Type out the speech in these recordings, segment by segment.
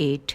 8।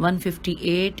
158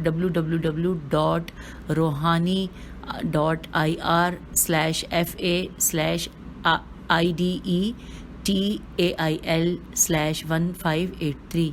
www.rohani.ir/FA/IDETAIL/1583।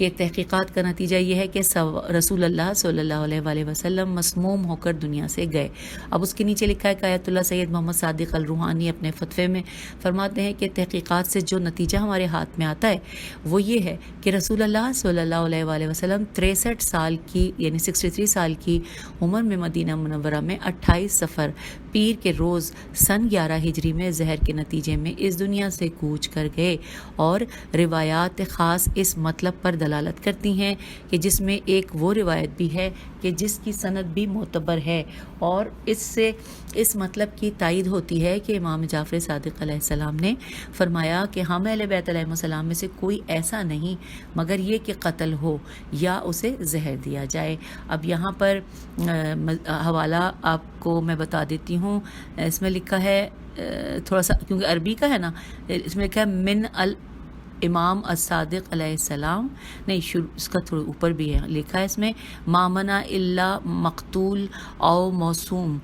کہ تحقیقات کا نتیجہ یہ ہے کہ رسول اللہ صلی اللہ علیہ وآلہ وسلم مسموم ہو کر دنیا سے گئے۔ اب اس کے نیچے لکھا ہے کہ آیت اللہ سید محمد صادق الروحانی اپنے فتوے میں فرماتے ہیں کہ تحقیقات سے جو نتیجہ ہمارے ہاتھ میں آتا ہے وہ یہ ہے کہ رسول اللہ صلی اللہ علیہ وآلہ وسلم 63 سال کی یعنی 63 سال کی عمر میں مدینہ منورہ میں 28 صفر پیر کے روز سن 11 ہجری میں زہر کے نتیجے میں اس دنیا سے کوچ کر گئے، اور روایات خاص اس مطلب پر دلالت کرتی ہیں کہ جس میں ایک وہ روایت بھی ہے کہ جس کی سند بھی معتبر ہے، اور اس سے اس مطلب کی تائید ہوتی ہے کہ امام جعفر صادق علیہ السلام نے فرمایا کہ ہم اہل بیت علیہ السلام میں سے کوئی ایسا نہیں مگر یہ کہ قتل ہو یا اسے زہر دیا جائے۔ اب یہاں پر حوالہ آپ کو میں بتا دیتی ہوں، اس میں لکھا ہے تھوڑا سا کیونکہ عربی کا ہے نا، اس میں لکھا ہے من امام الصادق علیہ السلام، نہیں شروع اس کا تھوڑا اوپر بھی ہے لکھا ہے، اس میں مامنا الا مقتول او موسوم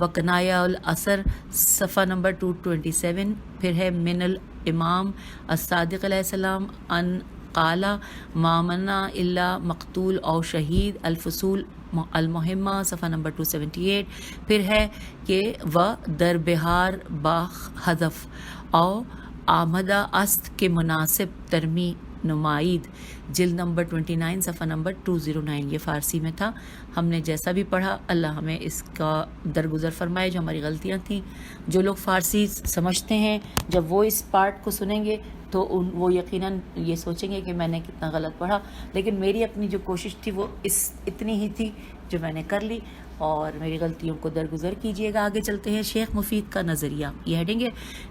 وکنایا الاثر صفحہ نمبر 227، پھر ہے من الامام الصادق علیہ السلام ان قالا مامنا الا مقتول او شہید الفصول المہمہ صفحہ نمبر 278، پھر ہے کہ و در بہار باخ حذف او آمدہ است کے مناسب ترمی نمائید جلد نمبر 29 صفحہ نمبر 209۔ یہ فارسی میں تھا، ہم نے جیسا بھی پڑھا اللہ ہمیں اس کا درگزر فرمائے جو ہماری غلطیاں تھیں۔ جو لوگ فارسی سمجھتے ہیں جب وہ اس پارٹ کو سنیں گے تو وہ یقیناً یہ سوچیں گے کہ میں نے کتنا غلط پڑھا، لیکن میری اپنی جو کوشش تھی وہ اتنی ہی تھی جو میں نے کر لی، اور میری غلطیوں کو درگزر کیجیے گا۔ آگے چلتے ہیں، شیخ مفید کا نظریہ، یہ ہیڈنگ ہے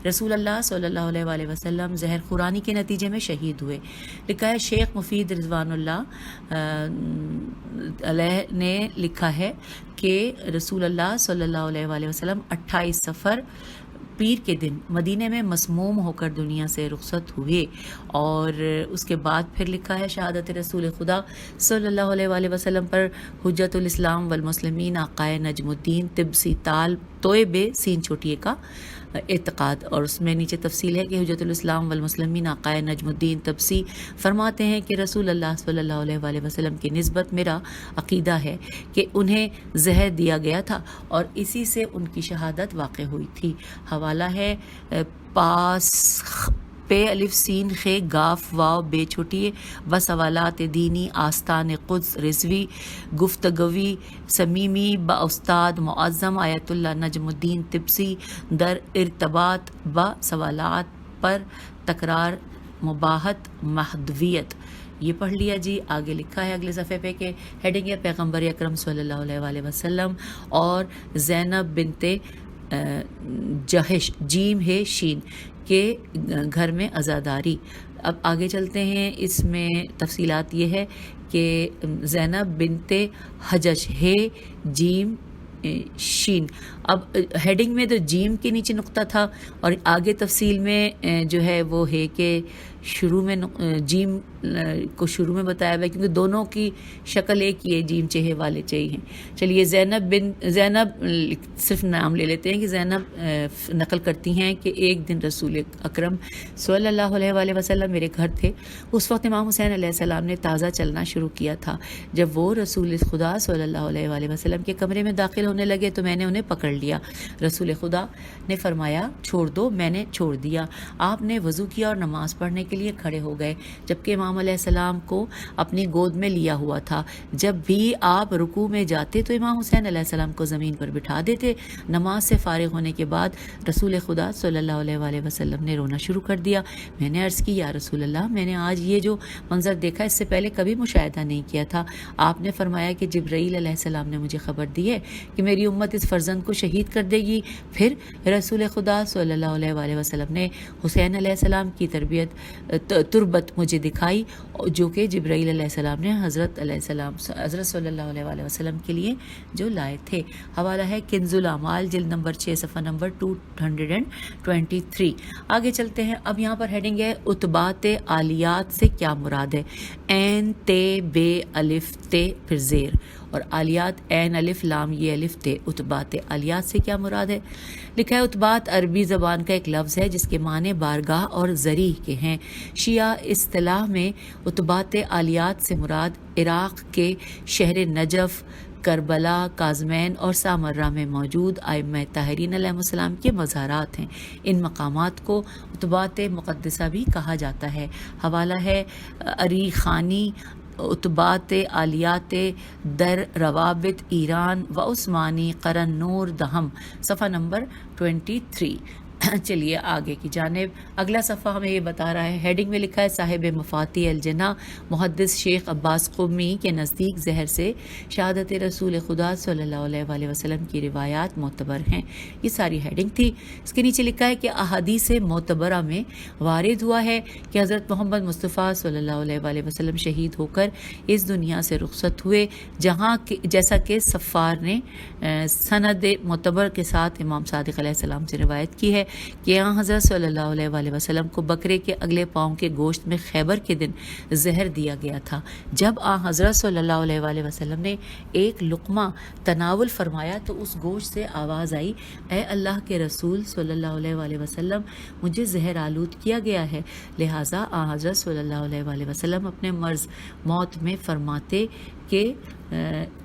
رسول اللہ صلی اللہ علیہ وآلہ وسلم زہر خورانی کے نتیجے میں شہید ہوئے۔ لکھا ہے شیخ مفید رضوان اللہ علیہ نے لکھا ہے کہ رسول اللہ صلی اللہ علیہ وآلہ وسلم 28 صفر پیر کے دن مدینے میں مسموم ہو کر دنیا سے رخصت ہوئے، اور اس کے بعد پھر لکھا ہے شہادت رسول خدا صلی اللہ علیہ وآلہ وسلم پر حجت الاسلام والمسلمین آقائے نجم الدین طبسی تال توئے سین چھوٹیے کا اعتقاد، اور اس میں نیچے تفصیل ہے کہ حجت الاسلام والمسلمین آقائے نجم الدین طبسی فرماتے ہیں کہ رسول اللہ صلی اللہ علیہ وآلہ وسلم کی نسبت میرا عقیدہ ہے کہ انہیں زہر دیا گیا تھا اور اسی سے ان کی شہادت واقع ہوئی تھی۔ حوالہ ہے پاس پے الف سین خے گاف واو بے چھوٹیے و سوالات دینی آستان قدس رضوی گفتگوی سمیمی با استاد معظم آیت اللہ نجم الدین طبسی در ارتباط با سوالات پر تکرار مباحت محدویت۔ یہ پڑھ لیا جی۔ آگے لکھا ہے اگلے صفحے پہ کہ ہیڈنگ ہے پیغمبر اکرم صلی اللہ علیہ وآلہ وسلم اور زینب بنت جہش جیم ہے شین کے گھر میں عزاداری۔ اب آگے چلتے ہیں، اس میں تفصیلات یہ ہے کہ زینب بنت حجش ہے جیم شین۔ اب ہیڈنگ میں تو جیم کے نیچے نقطہ تھا، اور آگے تفصیل میں جو ہے وہ ہے کہ شروع میں جیم کو شروع میں بتایا ہوا ہے کیونکہ دونوں کی شکل ایک ہی ہے، جیم چہے والے چہے ہیں۔ چلیے زینب صرف نام لے لیتے ہیں کہ زینب نقل کرتی ہیں کہ ایک دن رسول اکرم صلی اللہ علیہ وآلہ وسلم میرے گھر تھے، اس وقت امام حسین علیہ السلام نے تازہ چلنا شروع کیا تھا۔ جب وہ رسول خدا صلی اللہ علیہ وآلہ وسلم کے کمرے میں داخل ہونے لگے تو میں نے انہیں پکڑ لیا۔ رسول خدا نے فرمایا چھوڑ دو، میں نے چھوڑ دیا۔ آپ نے وضو کیا اور نماز پڑھنے کے لیے کھڑے ہو گئے، جبکہ امام علیہ السلام کو اپنی گود میں لیا ہوا تھا۔ جب بھی آپ رکوع میں جاتے تو امام حسین علیہ السلام کو زمین پر بٹھا دیتے۔ نماز سے فارغ ہونے کے بعد رسول خدا صلی اللہ علیہ وآلہ وسلم نے رونا شروع کر دیا۔ میں نے عرض کی یا رسول اللہ، میں نے آج یہ جو منظر دیکھا اس سے پہلے کبھی مشاہدہ نہیں کیا تھا۔ آپ نے فرمایا کہ جبرائیل علیہ السلام نے مجھے خبر دی ہے کہ میری امت اس فرزند کو شہید کر دے گی۔ پھر رسول خدا صلی اللہ علیہ وآلہ وسلم نے حسین علیہ السلام کی تربت مجھے دکھائی جو کہ جبرائیل علیہ السلام نے حضرت صلی اللہ علیہ وآلہ وسلم کے لیے جو لائے تھے۔ حوالہ ہے کنز الاعمال جلد نمبر 6 صفحہ نمبر 223۔ آگے چلتے ہیں، اب یہاں پر ہیڈنگ ہے اتباط عالیات سے کیا مراد ہے؟ عین تے بے الف تے پھر زیر، اور عالیات عین الف لام یہ الف تے، اتباط عالیات سے کیا مراد ہے؟ لکھا ہے اتبات عربی زبان کا ایک لفظ ہے جس کے معنی بارگاہ اور ذریع کے ہیں۔ شیعہ اصطلاح میں اتبات عالیات سے مراد عراق کے شہر نجف، کربلا، کاظمین اور سامرہ میں موجود ائمہ طاہرین علیہ السلام کے مزارات ہیں۔ ان مقامات کو اتبات مقدسہ بھی کہا جاتا ہے۔ حوالہ ہے اریخانی اتبات عالیات در روابط ایران و عثمانی قرن نور دہم، صفحہ نمبر 23۔ چلیے آگے کی جانب، اگلا صفحہ ہمیں یہ بتا رہا ہے، ہیڈنگ میں لکھا ہے صاحب مفاتیح الجنہ محدث شیخ عباس قمی کے نزدیک زہر سے شہادت رسول خدا صلی اللہ علیہ وآلہ وسلم کی روایات معتبر ہیں۔ یہ ساری ہیڈنگ تھی۔ اس کے نیچے لکھا ہے کہ احادیث معتبرہ میں وارد ہوا ہے کہ حضرت محمد مصطفیٰ صلی اللہ علیہ وآلہ وسلم شہید ہو کر اس دنیا سے رخصت ہوئے، جیسا کہ صفار نے سند معتبر کے ساتھ امام صادق علیہ السلام سے روایت کی ہے کہ یہاں حضرت صلی اللہ علیہ وآلہ وسلم کو بکرے کے اگلے پاؤں کے گوشت میں خیبر کے دن زہر دیا گیا تھا۔ جب حضرت صلی اللہ علیہ وآلہ وسلم نے ایک لقمہ تناول فرمایا تو اس گوشت سے آواز آئی، اے اللہ کے رسول صلی اللہ علیہ وآلہ وسلم، مجھے زہر آلود کیا گیا ہے۔ لہٰذا حضرت صلی اللہ علیہ وآلہ وسلم اپنے مرض موت میں فرماتے کہ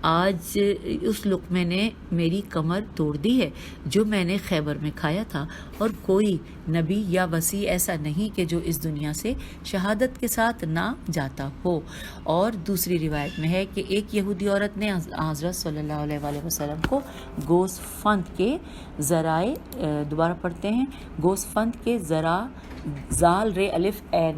آج اس لقمے نے میری کمر توڑ دی ہے جو میں نے خیبر میں کھایا تھا، اور کوئی نبی یا وصی ایسا نہیں کہ جو اس دنیا سے شہادت کے ساتھ نہ جاتا ہو۔ اور دوسری روایت میں ہے کہ ایک یہودی عورت نے حضرت صلی اللہ علیہ وآلہ وسلم کو گوسفند کے ذرائع، دوبارہ پڑھتے ہیں، گوسفند کے ذرا زال رے الف عین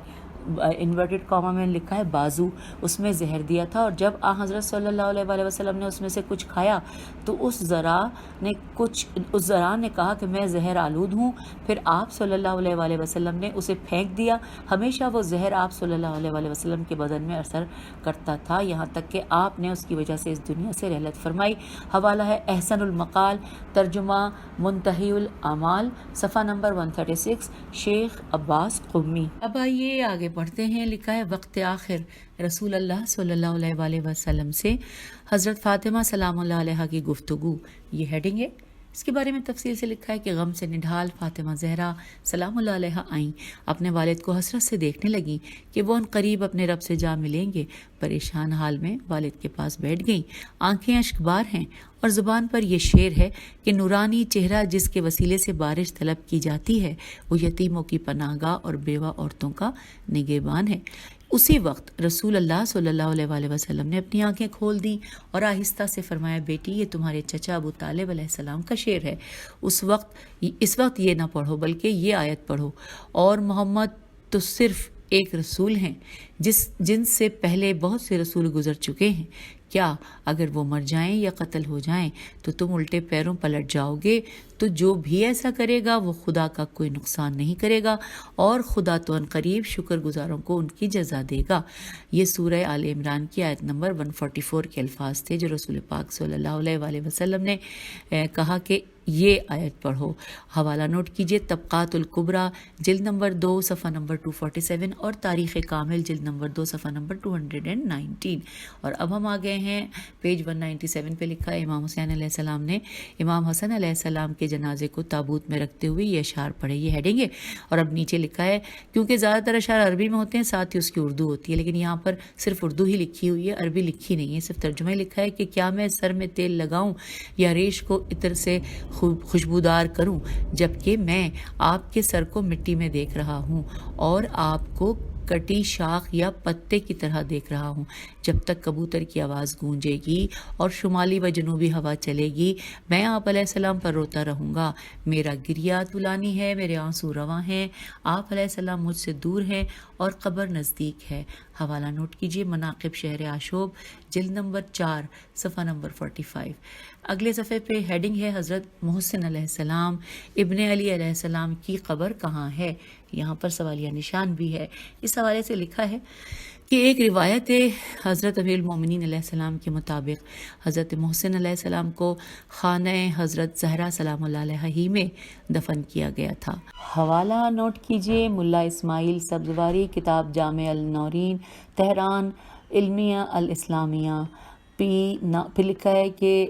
انورٹڈ کاما میں لکھا ہے بازو، اس میں زہر دیا تھا، اور جب حضرت صلی اللہ علیہ وآلہ وسلم نے اس میں سے کچھ کھایا تو اس ذرا نے کہا کہ میں زہر آلود ہوں۔ پھر آپ صلی اللہ علیہ وآلہ وسلم نے اسے پھینک دیا۔ ہمیشہ وہ زہر آپ صلی اللہ علیہ وآلہ وسلم کے بدن میں اثر کرتا تھا، یہاں تک کہ آپ نے اس کی وجہ سے اس دنیا سے رحلت فرمائی۔ حوالہ ہے احسن المقال ترجمہ منتہی الاعمال، صفحہ نمبر 136، شیخ عباس قمی۔ اب آئیے آگے پڑھتے ہیں۔ لکھا ہے وقت آخر رسول اللہ صلی اللہ علیہ وآلہ وسلم سے حضرت فاطمہ سلام اللہ علیہ کی گفتگو، یہ ہیڈنگ ہے۔ اس کے بارے میں تفصیل سے لکھا ہے کہ غم سے نڈھال فاطمہ زہرا سلام اللہ علیہ آئیں، اپنے والد کو حسرت سے دیکھنے لگیں کہ وہ ان قریب اپنے رب سے جا ملیں گے۔ پریشان حال میں والد کے پاس بیٹھ گئیں، آنکھیں اشکبار ہیں اور زبان پر یہ شعر ہے کہ نورانی چہرہ جس کے وسیلے سے بارش طلب کی جاتی ہے وہ یتیموں کی پناہ گاہ اور بیوہ عورتوں کا نگہبان ہے۔ اسی وقت رسول اللہ صلی اللہ علیہ وآلہ وسلم نے اپنی آنکھیں کھول دیں اور آہستہ سے فرمایا، بیٹی یہ تمہارے چچا ابو طالب علیہ السلام کا شعر ہے، اس وقت یہ نہ پڑھو بلکہ یہ آیت پڑھو، اور محمد تو صرف ایک رسول ہیں جن سے پہلے بہت سے رسول گزر چکے ہیں، کیا اگر وہ مر جائیں یا قتل ہو جائیں تو تم الٹے پیروں پلٹ جاؤ گے؟ تو جو بھی ایسا کرے گا وہ خدا کا کوئی نقصان نہیں کرے گا، اور خدا تو ان قریب شکر گزاروں کو ان کی جزا دے گا۔ یہ سورہ آل عمران کی آیت نمبر 144 کے الفاظ تھے جو رسول پاک صلی اللہ علیہ وآلہ وسلم نے کہا کہ یہ آیت پڑھو۔ حوالہ نوٹ کیجئے، طبقات الکبریٰ جلد نمبر 2 صفحہ نمبر 247 اور تاریخ کامل جلد نمبر 2 صفحہ نمبر 219۔ اور اب ہم آ گئے ہیں پیج 197 پہ، لکھا ہے امام حسین علیہ السلام نے امام حسن علیہ السلام کے جنازے کو تابوت میں رکھتے ہوئے یہ اشعار پڑھے، یہ ہیڈنگ ہے۔ اور اب نیچے لکھا ہے، کیونکہ زیادہ تر اشعار عربی میں ہوتے ہیں ساتھ ہی اس کی اردو ہوتی ہے، لیکن یہاں پر صرف اردو ہی لکھی ہوئی ہے، عربی لکھی نہیں ہے، صرف ترجمہ ہی لکھا ہے کہ کیا میں سر میں تیل لگاؤں یا ریش کو عطر سے خوشبودار کروں، جبکہ میں آپ کے سر کو مٹی میں دیکھ رہا ہوں اور آپ کو کٹی شاخ یا پتے کی طرح دیکھ رہا ہوں۔ جب تک کبوتر کی آواز گونجے گی اور شمالی و جنوبی ہوا چلے گی، میں آپ علیہ السلام پر روتا رہوں گا۔ میرا گریہ طولانی ہے، میرے آنسو رواں ہیں، آپ علیہ السلام مجھ سے دور ہیں اور قبر نزدیک ہے۔ حوالہ نوٹ کیجئے، مناقب شہر عاشوب جلد نمبر 4 صفحہ نمبر 45۔ اگلے صفحے پہ ہیڈنگ ہے، حضرت محسن علیہ السلام ابن علی علیہ السلام کی قبر کہاں ہے؟ یہاں پر سوالیہ نشان بھی ہے۔ اس حوالے سے لکھا ہے کہ ایک روایت ہے حضرت امیر المومنین علیہ السلام کے مطابق حضرت محسن علیہ السلام کو خانہ حضرت زہرا سلام اللہ علیہ ہی میں دفن کیا گیا تھا۔ حوالہ نوٹ کیجئے، ملا اسماعیل سبزواری، کتاب جامع النورین، تہران، علمیہ الاسلامیہ، پھر لکھا ہے کہ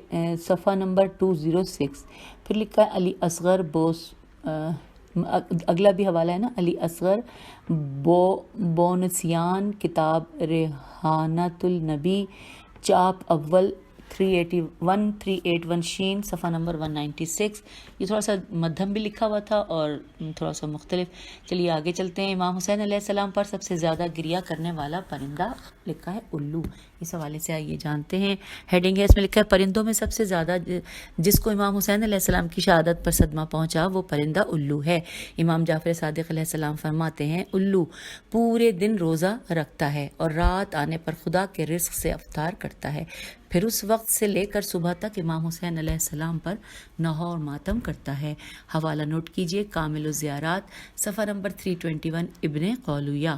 صفحہ نمبر 206 پھر لکھا ہے علی اصغر بوس اگلا بھی حوالہ ہے نا، علی اصغر بونسیان، کتاب ریحانۃ النبی، چاپ اول 381 شین، صفحہ نمبر 196۔ یہ تھوڑا سا مدھم بھی لکھا ہوا تھا اور تھوڑا سا مختلف۔ چلیے آگے چلتے ہیں۔ امام حسین علیہ السلام پر سب سے زیادہ گریہ کرنے والا پرندہ لکھا ہے الو۔ اس حوالے سے آئیے جانتے ہیں، ہیڈنگ ہے اس میں لکھا ہے پرندوں میں سب سے زیادہ جس کو امام حسین علیہ السلام کی شہادت پر صدمہ پہنچا وہ پرندہ الو ہے۔ امام جعفر صادق علیہ السلام فرماتے ہیں الو پورے دن روزہ رکھتا ہے اور رات آنے پر خدا کے رزق سے افطار کرتا ہے، پھر اس وقت سے لے کر صبح تک امام حسین علیہ السلام پر نوحہ اور ماتم کرتا ہے۔ حوالہ نوٹ کیجئے، کامل الزیارات، صفحہ نمبر 321، ابن قولویہ۔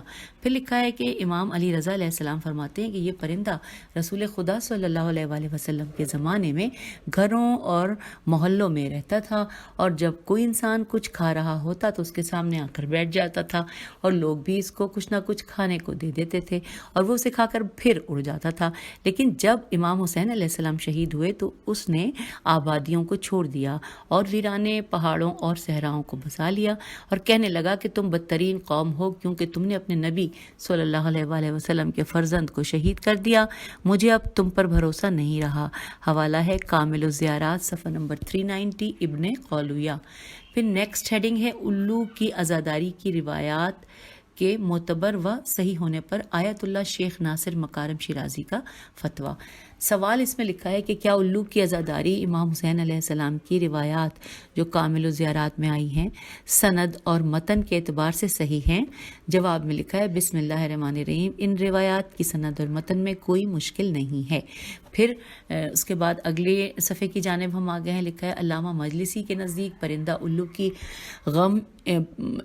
پھر لکھا ہے کہ امام علی رضا علیہ السلام فرماتے ہیں کہ یہ پرندہ رسول خدا صلی اللہ علیہ وآلہ وسلم کے زمانے میں گھروں اور محلوں میں رہتا تھا، اور جب کوئی انسان کچھ کھا رہا ہوتا تو اس کے سامنے آ کر بیٹھ جاتا تھا، اور لوگ بھی اس کو کچھ نہ کچھ کھانے کو دے دیتے تھے اور وہ اسے کھا کر پھر اڑ جاتا تھا۔ لیکن جب امام حسین علیہ السلام شہید ہوئے تو اس نے آبادیوں کو چھوڑ دیا اور ویرانے پہاڑوں اور صحراؤں کو بسا لیا، اور کہنے لگا کہ تم بدترین قوم ہو کیونکہ تم نے اپنے نبی صلی اللہ علیہ وآلہ وسلم کے فرزند کو شہید کر دیا، مجھے اب تم پر بھروسہ نہیں رہا۔ حوالہ ہے کامل الزیارات، صفحہ نمبر 390، ابن قولویہ۔ پھر نیکسٹ ہیڈنگ ہے الو کی عزاداری کی روایات کے معتبر و صحیح ہونے پر آیت اللہ شیخ ناصر مکارم شیرازی کا فتویٰ۔ سوال اس میں لکھا ہے کہ کیا الو کی عزاداری امام حسین علیہ السلام کی روایات جو کامل الزیارات میں آئی ہیں سند اور متن کے اعتبار سے صحیح ہیں؟ جواب میں لکھا ہے بسم اللہ الرحمن الرحیم، ان روایات کی سند اور متن میں کوئی مشکل نہیں ہے۔ پھر اس کے بعد اگلے صفحے کی جانب ہم آگے ہیں، لکھا ہے علامہ مجلسی کے نزدیک پرندہ الو کی غم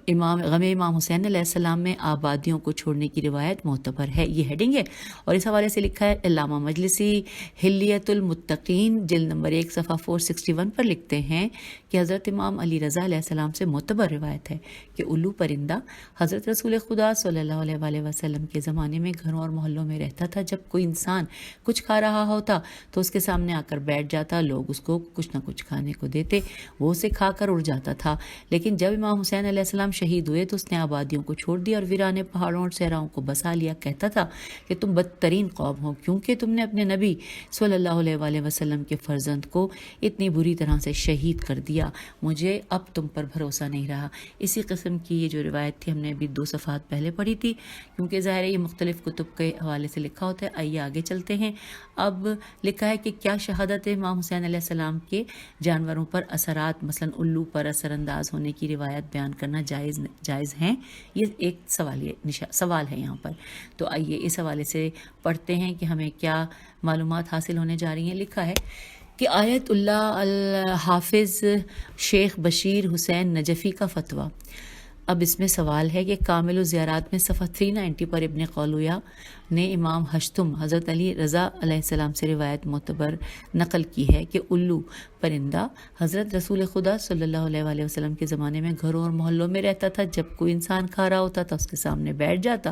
امام حسین علیہ السلام میں آبادیوں کو چھوڑنے کی روایت معتبر ہے، یہ ہیڈنگ ہے۔ اور اس حوالے سے لکھا ہے علامہ مجلسی حلیت المتقین جلد نمبر 1 صفحہ 461 پر لکھتے ہیں کہ حضرت امام علی رضا علیہ السلام سے معتبر روایت ہے کہ الو پرندہ حضرت رسول خدا صلی اللہ علیہ وآلہ وسلم کے زمانے میں گھروں اور محلوں میں رہتا تھا، جب کوئی انسان کچھ کھا رہا ہوتا تو اس کے سامنے آ کر بیٹھ جاتا، لوگ اس کو کچھ نہ کچھ کھانے کو دیتے، وہ اسے کھا کر اڑ جاتا تھا۔ لیکن جب امام حسین علیہ السلام شہید ہوئے تو اس نے آبادیوں کو چھوڑ دیا اور ویرانے پہاڑوں اور صحراؤں کو بسا لیا، کہتا تھا کہ تم بدترین قوم ہو کیونکہ تم نے اپنے نبی صلی اللہ علیہ وآلہ وسلم کے فرزند کو اتنی بری طرح سے شہید کر دیا، مجھے اب تم پر بھروسہ نہیں رہا۔ اسی قسم کی یہ جو روایت تھی ہم نے ابھی 2 صفحات پہلے پڑھی تھی، کیونکہ ظاہر ہے یہ مختلف کتب کے حوالے سے لکھا ہوتا ہے۔ آئیے آگے چلتے ہیں۔ اب لکھا ہے کہ کیا شہادت امام حسین علیہ السلام کے جانوروں پر اثرات مثلا الو پر اثر انداز ہونے کی روایت بیان کرنا جائز ہیں؟ یہ ایک سوال ہے یہاں پر، تو آئیے اس حوالے سے پڑھتے ہیں کہ ہمیں کیا معلومات حاصل ہونے جا رہی ہیں۔ لکھا ہے کہ آیت اللہ الحافظ شیخ بشیر حسین نجفی کا فتویٰ۔ اب اس میں سوال ہے کہ کامل الزیارات میں صفحہ 390 پر ابن قولویہ نے امام ہشتم حضرت علی رضا علیہ السلام سے روایت معتبر نقل کی ہے کہ الو پرندہ حضرت رسول خدا صلی اللہ علیہ وآلہ وسلم کے زمانے میں گھروں اور محلوں میں رہتا تھا، جب کوئی انسان کھا رہا ہوتا تھا اس کے سامنے بیٹھ جاتا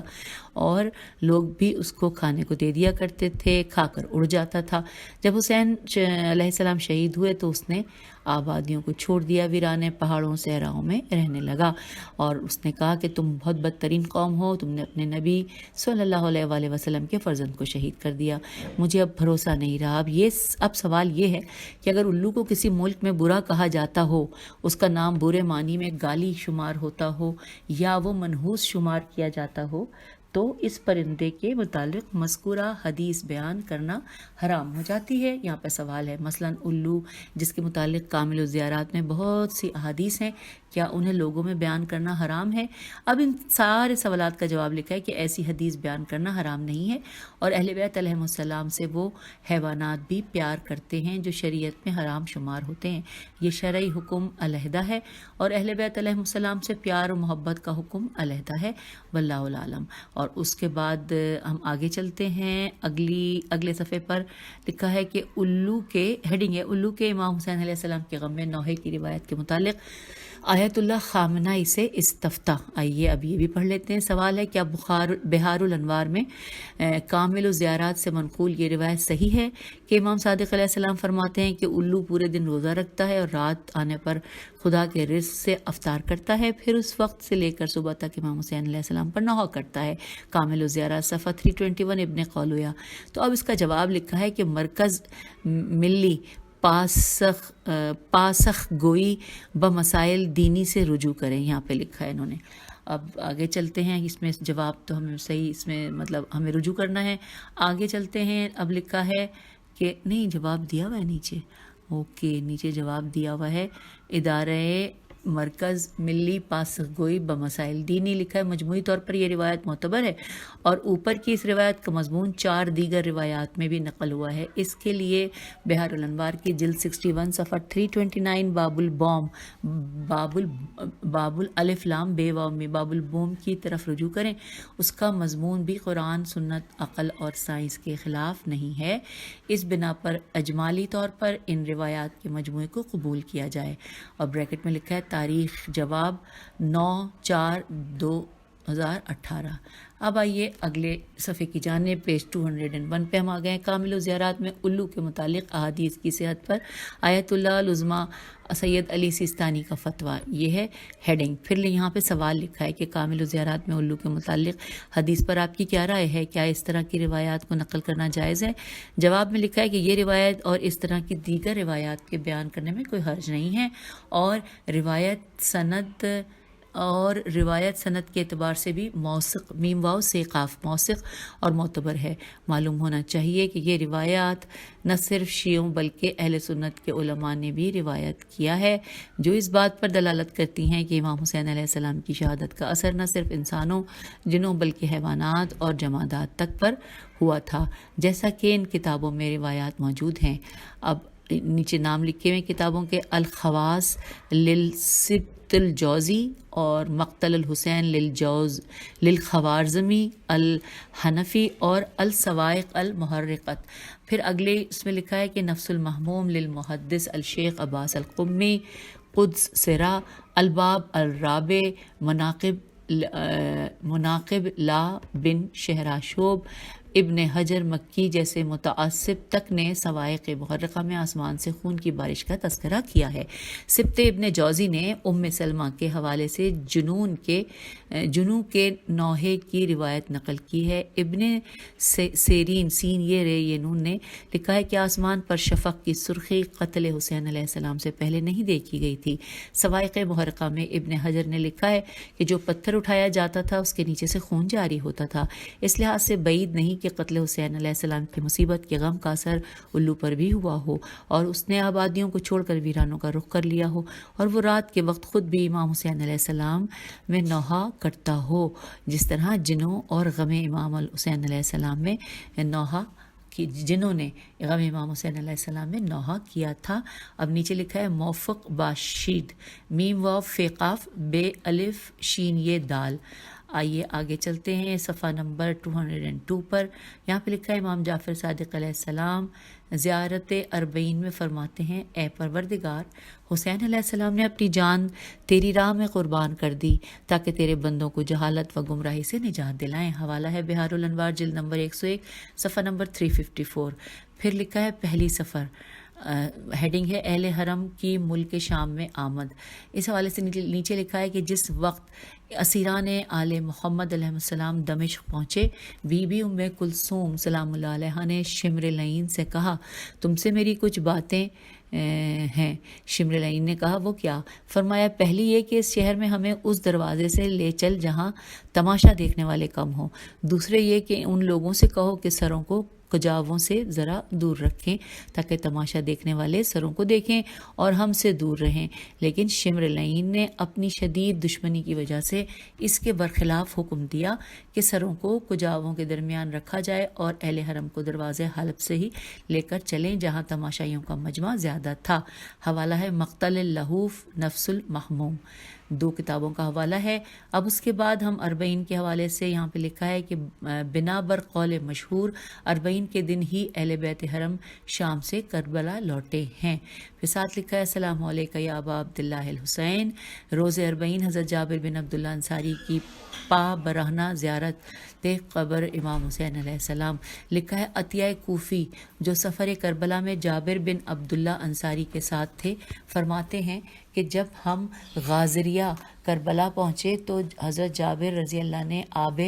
اور لوگ بھی اس کو کھانے کو دے دیا کرتے تھے، کھا کر اڑ جاتا تھا۔ جب حسین علیہ السلام شہید ہوئے تو اس نے آبادیوں کو چھوڑ دیا، ویرانے پہاڑوں صحراؤں میں رہنے لگا، اور اس نے کہا کہ تم بہت بدترین قوم ہو، تم نے اپنے نبی صلی اللہ علیہ وآلہ وسلم کے فرزند کو شہید کر دیا، مجھے اب بھروسہ نہیں رہا۔ اب سوال یہ ہے کہ اگر الو کو کسی ملک میں برا کہا جاتا ہو، اس کا نام برے معنی میں گالی شمار ہوتا ہو یا وہ منحوس شمار کیا جاتا ہو، تو اس پرندے کے متعلق مذکورہ حدیث بیان کرنا حرام ہو جاتی ہے۔ یہاں پہ سوال ہے مثلا الو جس کے متعلق کامل الزیارات میں بہت سی احادیث ہیں، کیا انہیں لوگوں میں بیان کرنا حرام ہے؟ اب ان سارے سوالات کا جواب لکھا ہے کہ ایسی حدیث بیان کرنا حرام نہیں ہے، اور اہل بیت علیہ السلام سے وہ حیوانات بھی پیار کرتے ہیں جو شریعت میں حرام شمار ہوتے ہیں، یہ شرعی حکم علیحدہ ہے، اور اہل بیت علیہ السلام سے پیار و محبت کا حکم علیحدہ ہے، واللہ اعلم۔ اور اس کے بعد ہم آگے چلتے ہیں، اگلے صفحے پر لکھا ہے کہ الو کے ہیڈنگ ہے الو کے امام حسین علیہ السلام کے غم میں نوحے کی روایت کے متعلق آیت اللہ خامنائی سے استفتاء. آئیے اب یہ بھی پڑھ لیتے ہیں. سوال ہے کیا بہار الانوار میں کامل الزیارات سے منقول یہ روایت صحیح ہے کہ امام صادق علیہ السلام فرماتے ہیں کہ الو پورے دن روزہ رکھتا ہے اور رات آنے پر خدا کے رزق سے افطار کرتا ہے، پھر اس وقت سے لے کر صبح تک امام حسین علیہ السلام پر نوحہ کرتا ہے. کامل الزیارات صفحہ 321 ابن قولویہ. تو اب اس کا جواب لکھا ہے کہ مرکز ملی پاسخ گوئی بمسائل دینی سے رجوع کریں. یہاں پہ لکھا ہے انہوں نے. اب آگے چلتے ہیں. اس میں جواب تو ہمیں صحیح، اس میں مطلب ہمیں رجوع کرنا ہے. آگے چلتے ہیں. اب لکھا ہے کہ نہیں، جواب دیا ہوا ہے نیچے. اوکے، نیچے جواب دیا ہوا ہے. ادارہ مرکز ملی پاسخ گوئی بمسائل دینی لکھا ہے. مجموعی طور پر یہ روایت معتبر ہے اور اوپر کی اس روایت کا مضمون 4 دیگر روایات میں بھی نقل ہوا ہے. اس کے لیے بہار الانوار کی جلد 61 صفحہ 329 باب الالف لام بے واو میں باب البوم کی طرف رجوع کریں. اس کا مضمون بھی قرآن، سنت، عقل اور سائنس کے خلاف نہیں ہے. اس بنا پر اجمالی طور پر ان روایات کے مجموعے کو قبول کیا جائے. اور بریکٹ میں لکھا ہے تاریخ جواب 9/4/2018. اب آئیے اگلے صفحے کی جانب. پیج 201 پہ ہم آ گئے ہیں. کامل الزیارات میں الو کے متعلق احادیث کی صحت پر آیت اللہ العظمیٰ سید علی سیستانی کا فتویٰ. یہ ہے ہیڈنگ. پھر یہاں پہ سوال لکھا ہے کہ کامل الزیارات میں الو کے متعلق حدیث پر آپ کی کیا رائے ہے؟ کیا اس طرح کی روایات کو نقل کرنا جائز ہے؟ جواب میں لکھا ہے کہ یہ روایت اور اس طرح کی دیگر روایات کے بیان کرنے میں کوئی حرج نہیں ہے، اور روایت سند کے اعتبار سے بھی موثق، میم واو سے قاف، موثق اور معتبر ہے. معلوم ہونا چاہیے کہ یہ روایات نہ صرف شیعوں بلکہ اہل سنت کے علماء نے بھی روایت کیا ہے، جو اس بات پر دلالت کرتی ہیں کہ امام حسین علیہ السلام کی شہادت کا اثر نہ صرف انسانوں، جنوں بلکہ حیوانات اور جمادات تک پر ہوا تھا، جیسا کہ ان کتابوں میں روایات موجود ہیں. اب نیچے نام لکھے ہوئے کتابوں کے الخواص للسبط الجوزی اور مقتل الحسین للخوارزمی الحنفی اور السوائق المحرقت. پھر اگلے اس میں لکھا ہے کہ نفس المحموم للمحدث الشیخ عباس القمی قدس سرا الباب الرابع مناقب لا بن شہراشوب ابن حجر مکی جیسے متعصب تک نے سوائق محرقہ میں آسمان سے خون کی بارش کا تذکرہ کیا ہے. سبط ابن جوزی نے ام سلمہ کے حوالے سے جنوں کے نوحے کی روایت نقل کی ہے. ابن سیرین سین یہ رے یہ نون نے لکھا ہے کہ آسمان پر شفق کی سرخی قتل حسین علیہ السلام سے پہلے نہیں دیکھی گئی تھی. سوائق محرقہ میں ابن حجر نے لکھا ہے کہ جو پتھر اٹھایا جاتا تھا اس کے نیچے سے خون جاری ہوتا تھا. اس لحاظ سے بعید نہیں کہ قتل حسین علیہ السلام کی مصیبت کے غم کا اثر الو پر بھی ہوا ہو اور اس نے آبادیوں کو چھوڑ کر ویرانوں کا رخ کر لیا ہو، اور وہ رات کے وقت خود بھی امام حسین علیہ السلام میں نوحہ کرتا ہو، جس طرح جنوں اور غم امام حسین علیہ السلام میں نوحہ جنہوں نے غم امام حسین علیہ السلام میں نوحہ کیا تھا. اب نیچے لکھا ہے موفق باشید میم واو فیقاف بے الف شین یہ دال. آئیے آگے چلتے ہیں صفحہ نمبر 202 پر. یہاں پہ لکھا ہے امام جعفر صادق علیہ السلام زیارت 40 میں فرماتے ہیں اے پروردگار، حسین علیہ السلام نے اپنی جان تیری راہ میں قربان کر دی تاکہ تیرے بندوں کو جہالت و گمراہی سے نجات دلائیں. حوالہ ہے بہار الانوار جلد نمبر 101 صفحہ نمبر 354. پھر لکھا ہے پہلی سفر. ہیڈنگ ہے اہل حرم کی ملک شام میں آمد. اس حوالے سے نیچے لکھا ہے کہ جس وقت اسیران آل محمد علیہ السلام دمشق پہنچے، بی بی ام کلثوم سلام اللہ علیہ نے شمر لعین سے کہا تم سے میری کچھ باتیں ہیں. شمر لعین نے کہا وہ کیا؟ فرمایا پہلی یہ کہ اس شہر میں ہمیں اس دروازے سے لے چل جہاں تماشا دیکھنے والے کم ہوں. دوسرے یہ کہ ان لوگوں سے کہو کہ سروں کو کجاووں سے ذرا دور رکھیں تاکہ تماشا دیکھنے والے سروں کو دیکھیں اور ہم سے دور رہیں. لیکن شمر لعین نے اپنی شدید دشمنی کی وجہ سے اس کے برخلاف حکم دیا کہ سروں کو کجاووں کے درمیان رکھا جائے اور اہل حرم کو دروازے حلب سے ہی لے کر چلیں جہاں تماشائیوں کا مجمع زیادہ تھا. حوالہ ہے مقتل اللہوف نفس المحموم 2 کتابوں کا حوالہ ہے۔ اب اس کے بعد ہم اربعین کے حوالے سے یہاں پہ لکھا ہے کہ بنا بر قول مشہور اربعین کے دن ہی اہل بیت حرم شام سے کربلا لوٹے ہیں۔ پھر ساتھ لکھا ہے السلام علیکم یا ابا عبداللہ الحسین، روز اربعین حضرت جابر بن عبداللہ انصاری کی پا برہنہ زیارت قبر امام حسین علیہ السلام۔ لکھا ہے عطیہ کوفی جو سفر کربلا میں جابر بن عبداللہ انصاری کے ساتھ تھے فرماتے ہیں کہ جب ہم غازریہ کربلا پہنچے تو حضرت جابر رضی اللہ نے آب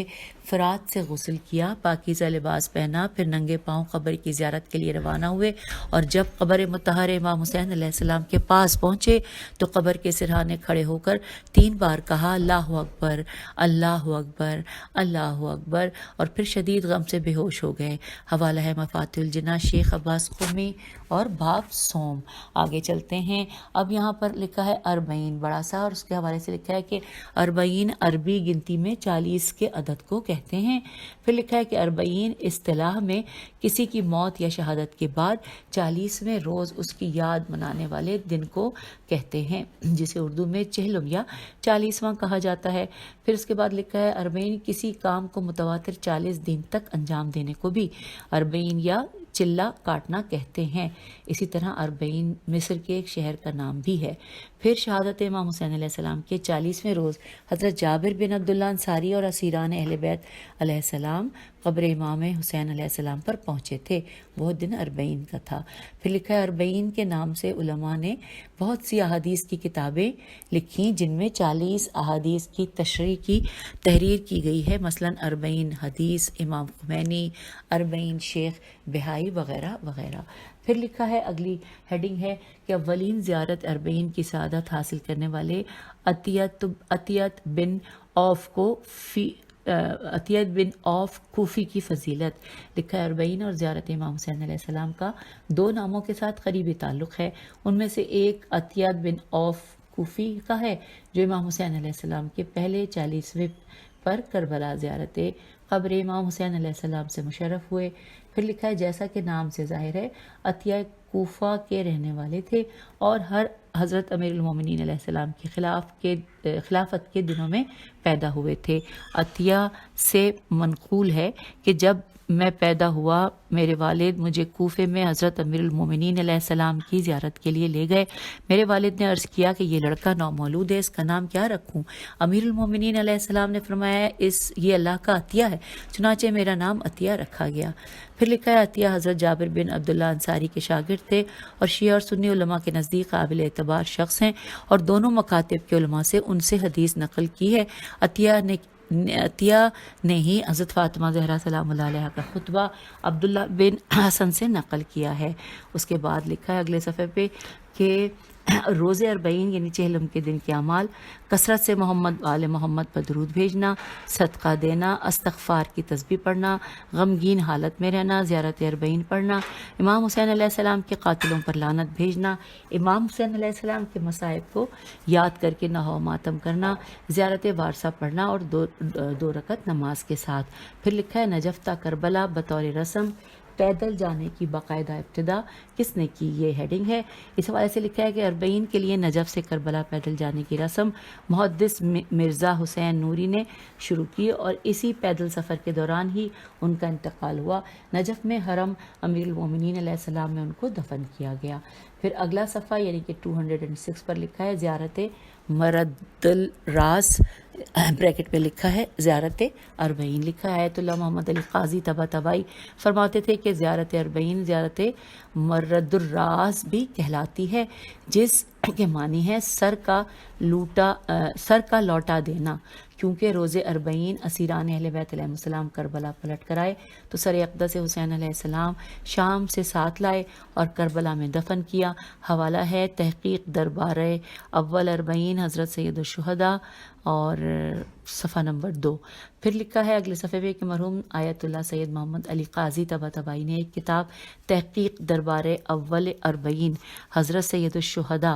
فرات سے غسل کیا، پاکیزہ لباس پہنا، پھر ننگے پاؤں قبر کی زیارت کے لیے روانہ ہوئے، اور جب قبر مطہر امام حسین علیہ السلام کے پاس پہنچے تو قبر کے سرہانے کھڑے ہو کر 3 بار کہا اللہ اکبر اللہ اکبر اللہ اکبر، اور پھر شدید غم سے بے ہوش ہو گئے۔ حوالہ ہے مفاتیح الجناح شیخ عباس قمی اور باب سوم۔ آگے چلتے ہیں، اب یہاں پر لکھا ہے اربعین بڑا سا، اور اس کے حوالے سے لکھا ہے کہ اربعین عربی گنتی میں 40 کے عدد کو کہتے ہیں۔ پھر لکھا ہے کہ اربعین اصطلاح میں کسی کی موت یا شہادت کے بعد 40ویں روز اس کی یاد منانے والے دن کو کہتے ہیں، جسے اردو میں چہلم یا 40واں کہا جاتا ہے۔ پھر اس کے بعد لکھا ہے اربعین کسی کام کو متواتر 40 دن تک انجام دینے کو بھی اربعین یا چلہ کاٹنا کہتے ہیں۔ اسی طرح اربعین مصر کے ایک شہر کا نام بھی ہے۔ پھر شہادت امام حسین علیہ السلام کے 40ویں روز حضرت جابر بن عبداللہ انصاری اور اسیران اہل بیت علیہ السلام قبر امام حسین علیہ السلام پر پہنچے تھے، وہ دن اربعین کا تھا۔ پھر لکھا ہے اربعین کے نام سے علماء نے بہت سی احادیث کی کتابیں لکھی جن میں 40 احادیث کی تشریح کی تحریر کی گئی ہے، مثلا اربعین حدیث امام خمینی، اربعین شیخ بہائی وغیرہ وغیرہ۔ پھر لکھا ہے اگلی ہیڈنگ ہے کہ اولین زیارت اربعین کی سعادت حاصل کرنے والے عطیت بن عوف کوفی کی فضیلت۔ لکھا ہے اربعین اور زیارت امام حسین علیہ السلام کا 2 ناموں کے ساتھ قریبی تعلق ہے، ان میں سے ایک عطیت بن عوف کوفی کا ہے جو امام حسین علیہ السلام کے پہلے 40ویں پر کربلا زیارت قبر امام حسین علیہ السلام سے مشرف ہوئے۔ پھر لکھا ہے جیسا کہ نام سے ظاہر ہے عطیہ کوفہ کے رہنے والے تھے اور ہر حضرت امیر المومنین علیہ السلام کی خلافت کے دنوں میں پیدا ہوئے تھے۔ عطیہ سے منقول ہے کہ جب میں پیدا ہوا میرے والد مجھے کوفے میں حضرت امیر المومنین علیہ السلام کی زیارت کے لیے لے گئے۔ میرے والد نے عرض کیا کہ یہ لڑکا نومولود ہے، اس کا نام کیا رکھوں؟ امیر المومنین علیہ السلام نے فرمایا یہ اللہ کا عطیہ ہے، چنانچہ میرا نام عطیہ رکھا گیا۔ پھر لکھا ہے عطیہ حضرت جابر بن عبداللہ انصاری کے شاگرد تھے اور شیعہ اور سنی علماء کے نزدیک قابل اعتبار شخص ہیں اور دونوں مکاتب کے علماء سے ان سے حدیث نقل کی ہے۔ عطیہ نے ہی حضرت فاطمہ زہرا سلام اللہ علیہ کا خطبہ عبداللہ بن حسن سے نقل کیا ہے۔ اس کے بعد لکھا ہے اگلے صفحے پہ کہ روز اربعین یعنی چہلم کے دن کے اعمال: کثرت سے محمد آل محمد پر درود بھیجنا، صدقہ دینا، استغفار کی تسبیح پڑھنا، غمگین حالت میں رہنا، زیارت اربعین پڑھنا، امام حسین علیہ السلام کے قاتلوں پر لعنت بھیجنا، امام حسین علیہ السلام کے مصائب کو یاد کر کے نہو ماتم کرنا، زیارت وارثہ پڑھنا اور 2 رکعت نماز کے ساتھ۔ پھر لکھا ہے نجف تا کربلا بطور رسم پیدل جانے کی باقاعدہ ابتدا کس نے کی، یہ ہیڈنگ ہے۔ اس حوالے سے لکھا ہے کہ اربعین کے لیے نجف سے کربلا پیدل جانے کی رسم محدث مرزا حسین نوری نے شروع کی اور اسی پیدل سفر کے دوران ہی ان کا انتقال ہوا۔ نجف میں حرم امیر المومنین علیہ السلام میں ان کو دفن کیا گیا۔ پھر اگلا صفحہ یعنی کہ 206 پر لکھا ہے زیارت مرد الراس بریکٹ پہ لکھا ہے زیارت اربعین۔ لکھا ہے آیت اللہ محمد علی قاضی طباطبائی فرماتے تھے کہ زیارت اربعین زیارت مرد الراس بھی کہلاتی ہے، جس کے معنی ہے سر کا لوٹا دینا، کیونکہ روز اربعین اسیران اہل بیت علیہ السلام کربلا پلٹ کر آئے تو سر اقدس حسین علیہ السلام شام سے ساتھ لائے اور کربلا میں دفن کیا۔ حوالہ ہے تحقیق دربار اول اربعین حضرت سید الشہداء اور صفحہ نمبر 2۔ پھر لکھا ہے اگلے صفحے پہ کہ مرحوم آیت اللہ سید محمد علی قاضی طباطبائی نے ایک کتاب تحقیق دربار اول اربعین حضرت سید الشہداء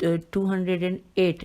208